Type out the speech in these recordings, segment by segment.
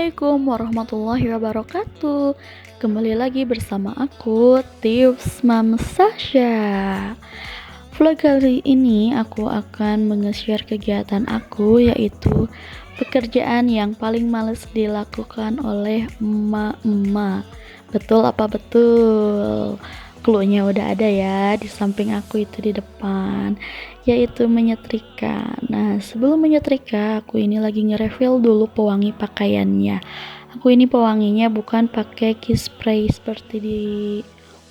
Assalamualaikum warahmatullahi wabarakatuh. Kembali lagi bersama aku, Tips Mam Sasha. Vlog kali ini aku akan nge-share kegiatan aku, yaitu pekerjaan yang paling males dilakukan oleh emak-emak. Betul apa betul? Cluenya udah ada ya di samping aku itu di depan, yaitu menyetrika. Nah, sebelum menyetrika, aku ini lagi nge-refill dulu pewangi pakaiannya. Aku ini pewanginya bukan pakai kiss spray seperti di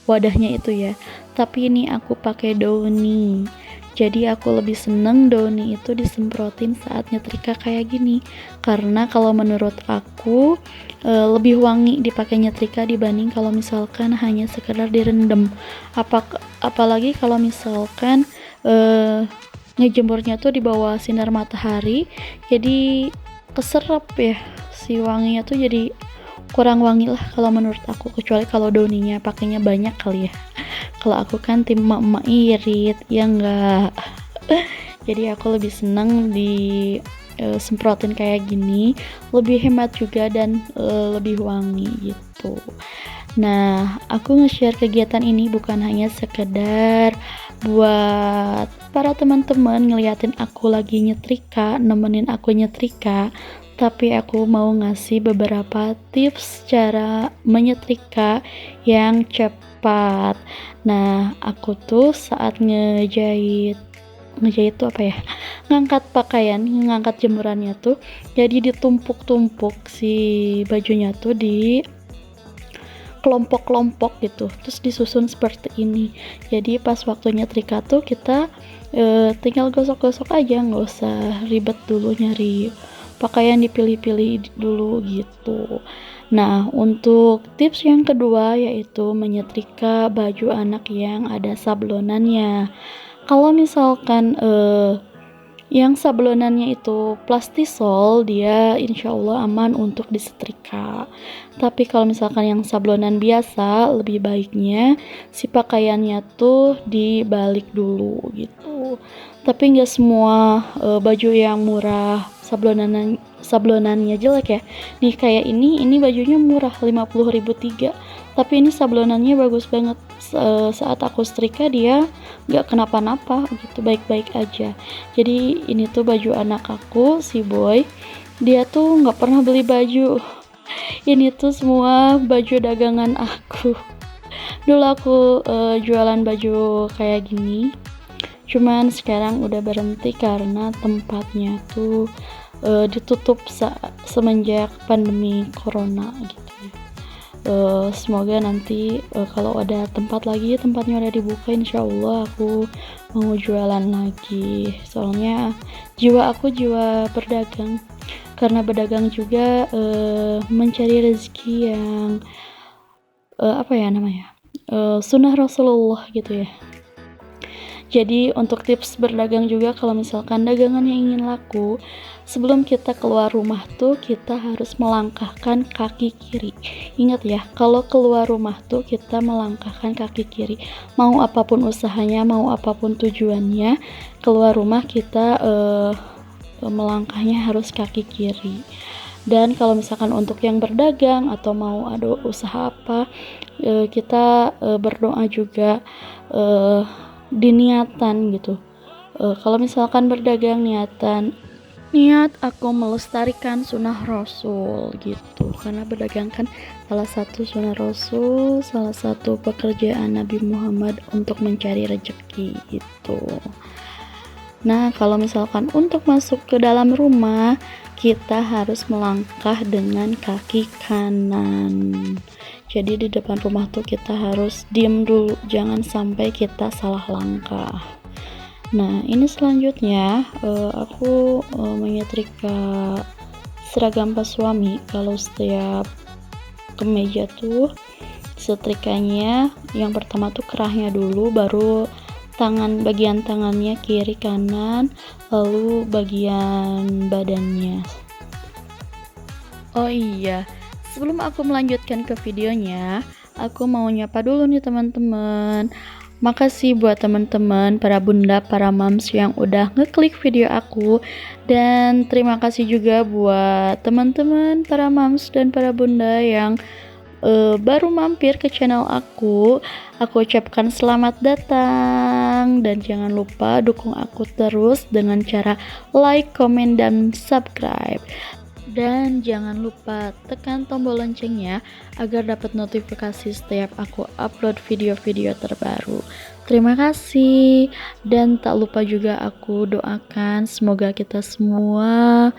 wadahnya itu ya, tapi ini aku pakai Downy. Jadi aku lebih seneng Downy itu disemprotin saat nyetrika kayak gini, karena kalau menurut aku lebih wangi dipakai nyetrika dibanding kalau misalkan hanya sekedar direndam. Apalagi kalau misalkan ngejemurnya tuh di bawah sinar matahari, jadi keserap ya si wanginya tuh, jadi kurang wangi lah kalau menurut aku, kecuali kalau Downy-nya pakainya banyak kali ya. Kalau aku kan tim emak-emak irit ya enggak. Jadi aku lebih seneng di semprotin kayak gini, lebih hemat juga dan lebih wangi gitu. Nah, aku nge-share kegiatan ini bukan hanya sekedar buat para teman-teman ngeliatin aku lagi nyetrika, nemenin aku nyetrika, tapi aku mau ngasih beberapa tips cara menyetrika yang cepat. Nah, aku tuh saat ngejahit tuh apa ya, ngangkat pakaian, ngangkat jemurannya tuh, jadi ditumpuk-tumpuk si bajunya tuh di kelompok-kelompok gitu, terus disusun seperti ini. Jadi pas waktu nyetrika tuh kita tinggal gosok-gosok aja, nggak usah ribet dulu nyari pakaian, dipilih-pilih dulu gitu. Nah, untuk tips yang kedua yaitu menyetrika baju anak yang ada sablonannya. Kalau misalkan yang sablonannya itu plastisol, dia insya Allah aman untuk disetrika. Tapi kalau misalkan yang sablonan biasa, lebih baiknya si pakaiannya tuh dibalik dulu gitu. Tapi nggak semua baju yang murah sablonannya jelek ya. Nih kayak ini bajunya murah 50.000 3, tapi ini sablonannya bagus banget. Saat aku setrika dia nggak kenapa-napa gitu, baik-baik aja. Jadi ini tuh baju anak aku, si boy, dia tuh nggak pernah beli baju. Ini tuh semua baju dagangan aku. Dulu aku jualan baju kayak gini, cuman sekarang udah berhenti karena tempatnya tuh ditutup semenjak pandemi corona gitu ya. Semoga nanti kalau ada tempat lagi, tempatnya udah dibuka, insya Allah aku mau jualan lagi. Soalnya jiwa aku jiwa berdagang, karena berdagang juga mencari rezeki yang apa ya namanya, sunnah Rasulullah gitu ya. Jadi untuk tips berdagang juga, kalau misalkan dagangannya ingin laku, sebelum kita keluar rumah tuh kita harus melangkahkan kaki kiri. Ingat ya, kalau keluar rumah tuh kita melangkahkan kaki kiri. Mau apapun usahanya, mau apapun tujuannya, keluar rumah kita melangkahnya harus kaki kiri. Dan kalau misalkan untuk yang berdagang atau mau ada usaha apa, kita berdoa juga di niatan gitu. Kalau misalkan berdagang niat aku melestarikan sunnah Rasul gitu, karena berdagang kan salah satu sunnah Rasul, salah satu pekerjaan Nabi Muhammad untuk mencari rezeki gitu. Nah, kalau misalkan untuk masuk ke dalam rumah, kita harus melangkah dengan kaki kanan. Jadi di depan rumah tuh kita harus diem dulu, jangan sampai kita salah langkah. Nah, ini selanjutnya aku menyetrika seragam pas suami. Kalau setiap kemeja tuh setrikanya yang pertama tuh kerahnya dulu, baru bagian tangannya kiri kanan, lalu bagian badannya. Oh iya, sebelum aku melanjutkan ke videonya, aku mau nyapa dulu nih teman-teman. Makasih buat teman-teman, para bunda, para moms yang udah ngeklik video aku. Dan terima kasih juga buat teman-teman, para moms dan para bunda yang baru mampir ke channel aku. Aku ucapkan selamat datang. Dan jangan lupa dukung aku terus dengan cara like, komen, dan subscribe. Dan jangan lupa tekan tombol loncengnya agar dapat notifikasi setiap aku upload video-video terbaru. Terima kasih. Dan tak lupa juga aku doakan semoga kita semua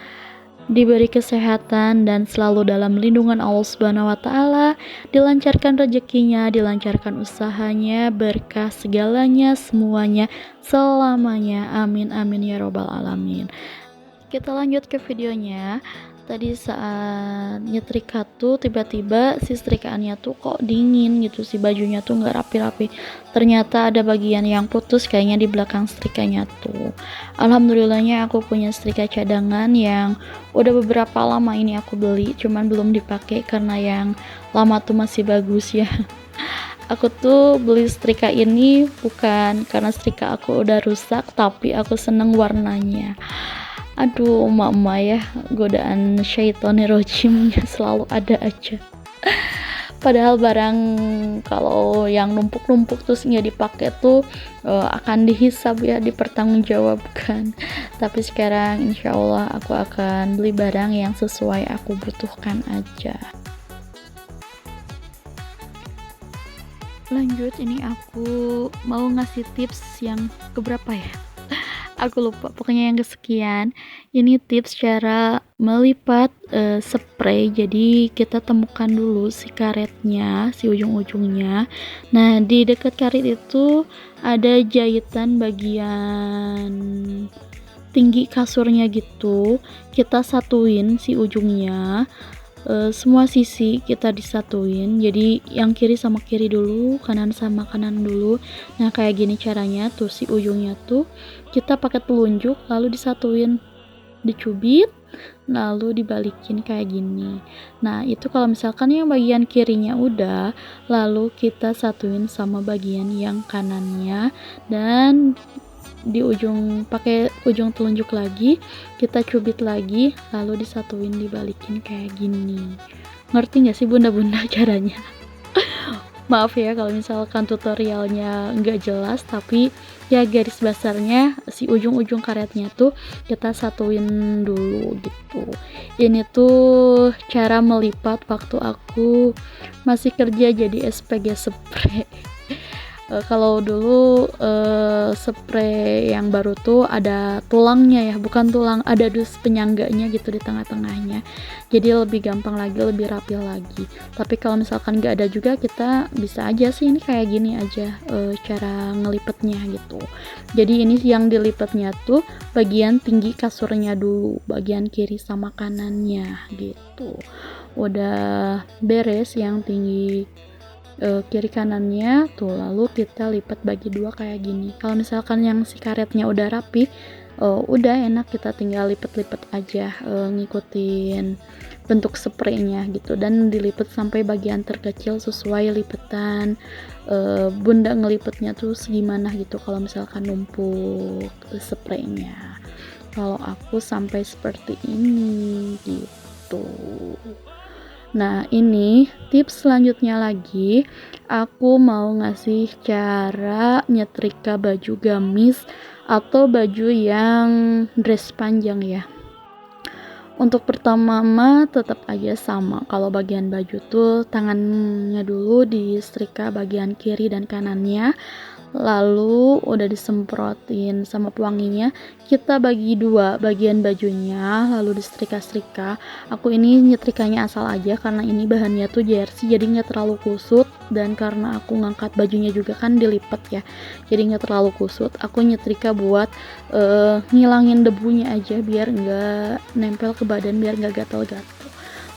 diberi kesehatan dan selalu dalam lindungan Allah Subhanahu wa taala, dilancarkan rezekinya, dilancarkan usahanya, berkah segalanya, semuanya, selamanya. Amin amin ya robbal alamin. Kita lanjut ke videonya. Tadi saat nyetrika tuh tiba-tiba si setrikaannya tuh kok dingin gitu, si bajunya tuh nggak rapi-rapi. Ternyata ada bagian yang putus kayaknya di belakang setrikanya tuh. Alhamdulillahnya aku punya setrika cadangan yang udah beberapa lama ini aku beli, cuman belum dipakai karena yang lama tuh masih bagus ya. Aku tuh beli setrika ini bukan karena setrika aku udah rusak, tapi aku seneng warnanya. Aduh, emak-emak ya, godaan syaitonirrojimnya selalu ada aja. Padahal barang kalau yang numpuk-numpuk terus nggak dipakai tuh akan dihisab ya, dipertanggungjawabkan. Tapi sekarang insya Allah aku akan beli barang yang sesuai aku butuhkan aja. Lanjut, ini aku mau ngasih tips yang keberapa ya? Aku lupa, pokoknya yang kesekian. Ini tips cara melipat spray. Jadi kita temukan dulu si karetnya, si ujung-ujungnya. Nah, di dekat karet itu ada jahitan bagian tinggi kasurnya gitu. Kita satuin si ujungnya. Semua sisi kita disatuin, jadi yang kiri sama kiri dulu, kanan sama kanan dulu. Nah, kayak gini caranya tuh, si ujungnya tuh kita pakai telunjuk lalu disatuin, dicubit lalu dibalikin kayak gini. Nah, itu kalau misalkan yang bagian kirinya udah, lalu kita satuin sama bagian yang kanannya, dan di ujung pakai ujung telunjuk lagi, kita cubit lagi lalu disatuin, dibalikin kayak gini. Ngerti nggak sih bunda-bunda caranya? Maaf ya kalau misalkan tutorialnya nggak jelas, tapi ya garis besarnya si ujung-ujung karetnya tuh kita satuin dulu gitu. Ini tuh cara melipat waktu aku masih kerja jadi SPG spray. Kalau dulu spray yang baru tuh ada tulangnya ya, bukan tulang, ada dus penyangganya gitu di tengah-tengahnya, jadi lebih gampang lagi, lebih rapi lagi. Tapi kalau misalkan nggak ada juga, kita bisa aja sih ini kayak gini aja cara ngelipetnya gitu. Jadi ini yang dilipetnya tuh bagian tinggi kasurnya dulu, bagian kiri sama kanannya gitu. Udah beres yang tinggi kiri kanannya tuh, lalu kita lipat bagi dua kayak gini. Kalau misalkan yang si karetnya udah rapi, udah enak, kita tinggal lipat-lipat aja, ngikutin bentuk spraynya gitu, dan dilipat sampai bagian terkecil sesuai lipetan bunda ngelipetnya tuh segimana gitu. Kalau misalkan numpuk spraynya, kalau aku sampai seperti ini gitu. Nah, ini tips selanjutnya lagi, aku mau ngasih cara nyetrika baju gamis atau baju yang dress panjang ya. Untuk pertama mah tetap aja sama, kalau bagian baju tuh tangannya dulu disetrika bagian kiri dan kanannya, lalu udah disemprotin sama pewanginya, kita bagi dua bagian bajunya lalu disetrika-setrika. Aku ini nyetrikanya asal aja karena ini bahannya tuh jersey, jadi nggak terlalu kusut, dan karena aku ngangkat bajunya juga kan dilipat ya, jadi nggak terlalu kusut. Aku nyetrika buat ngilangin debunya aja biar nggak nempel ke badan, biar nggak gatal-gatal.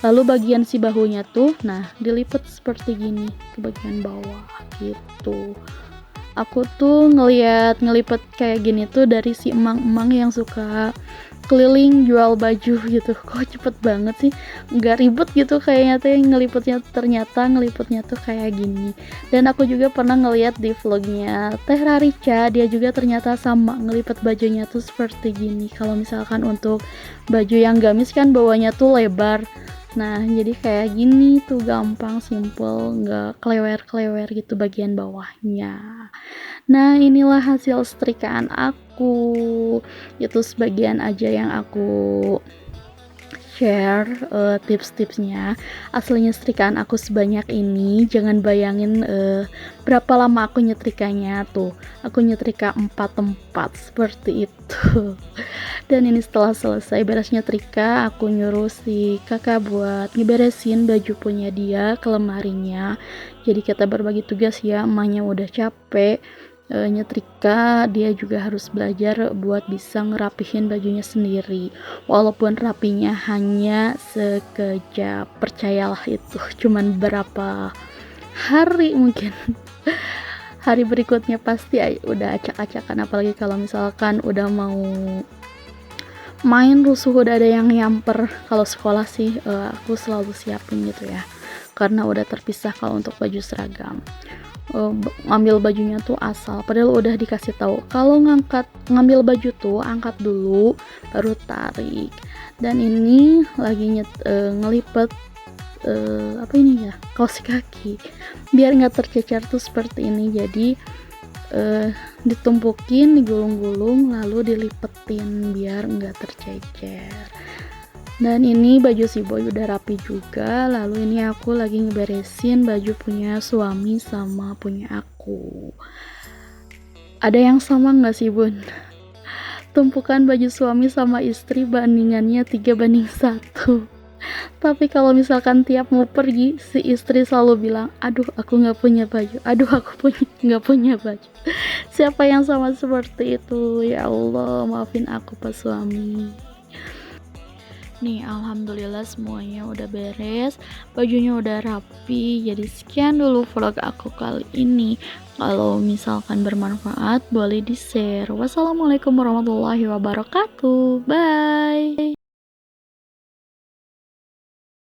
Lalu bagian si bahunya tuh, nah dilipat seperti gini ke bagian bawah gitu. Aku tuh ngelipet kayak gini tuh dari si emang-emang yang suka keliling jual baju gitu. Kok cepet banget sih, nggak ribet gitu kayaknya tuh ngeliputnya, ternyata ngeliputnya tuh kayak gini. Dan aku juga pernah ngeliat di vlognya Teh Rarica, dia juga ternyata sama ngelipet bajunya tuh seperti gini. Kalau misalkan untuk baju yang gamis kan bawahnya tuh lebar, nah jadi kayak gini tuh gampang, simple, nggak klewer-klewer gitu bagian bawahnya. Nah inilah hasil setrikaan aku, itu sebagian aja yang aku share tips-tipsnya. Aslinya setrikaan aku sebanyak ini, jangan bayangin berapa lama aku nyetrikanya tuh. Aku nyetrika 4 tempat seperti itu. Dan ini setelah selesai beres nyetrika, aku nyuruh si kakak buat ngeberesin baju punya dia ke lemarinya. Jadi kita berbagi tugas ya, emaknya udah capek nyetrika, dia juga harus belajar buat bisa ngerapihin bajunya sendiri. Walaupun rapinya hanya sekejap, percayalah itu cuman berapa hari mungkin. Hari berikutnya pasti udah acak-acakan, apalagi kalau misalkan udah mau main rusuh, udah ada yang nyamper. Kalau sekolah sih aku selalu siapin gitu ya, karena udah terpisah kalau untuk baju seragam. Ngambil bajunya tuh asal, padahal udah dikasih tahu kalau ngambil baju tuh angkat dulu baru tarik. Dan ini lagi ngelipet apa ini ya, kaos kaki biar nggak tercecer tuh seperti ini. Jadi ditumpukin, digulung-gulung, lalu dilipetin biar nggak tercecer. Dan ini baju si boy udah rapi juga. Lalu ini aku lagi ngeberesin baju punya suami sama punya aku. Ada yang sama nggak sih bun? Tumpukan baju suami sama istri bandingannya 3:1. Tapi kalau misalkan tiap mau pergi, si istri selalu bilang, aduh aku nggak punya baju, aduh aku nggak punya baju. Siapa yang sama seperti itu? Ya Allah, maafin aku Pak suami. Nih alhamdulillah semuanya udah beres, bajunya udah rapi. Jadi sekian dulu vlog aku kali ini. Kalau misalkan bermanfaat boleh di share. Wassalamualaikum warahmatullahi wabarakatuh. Bye.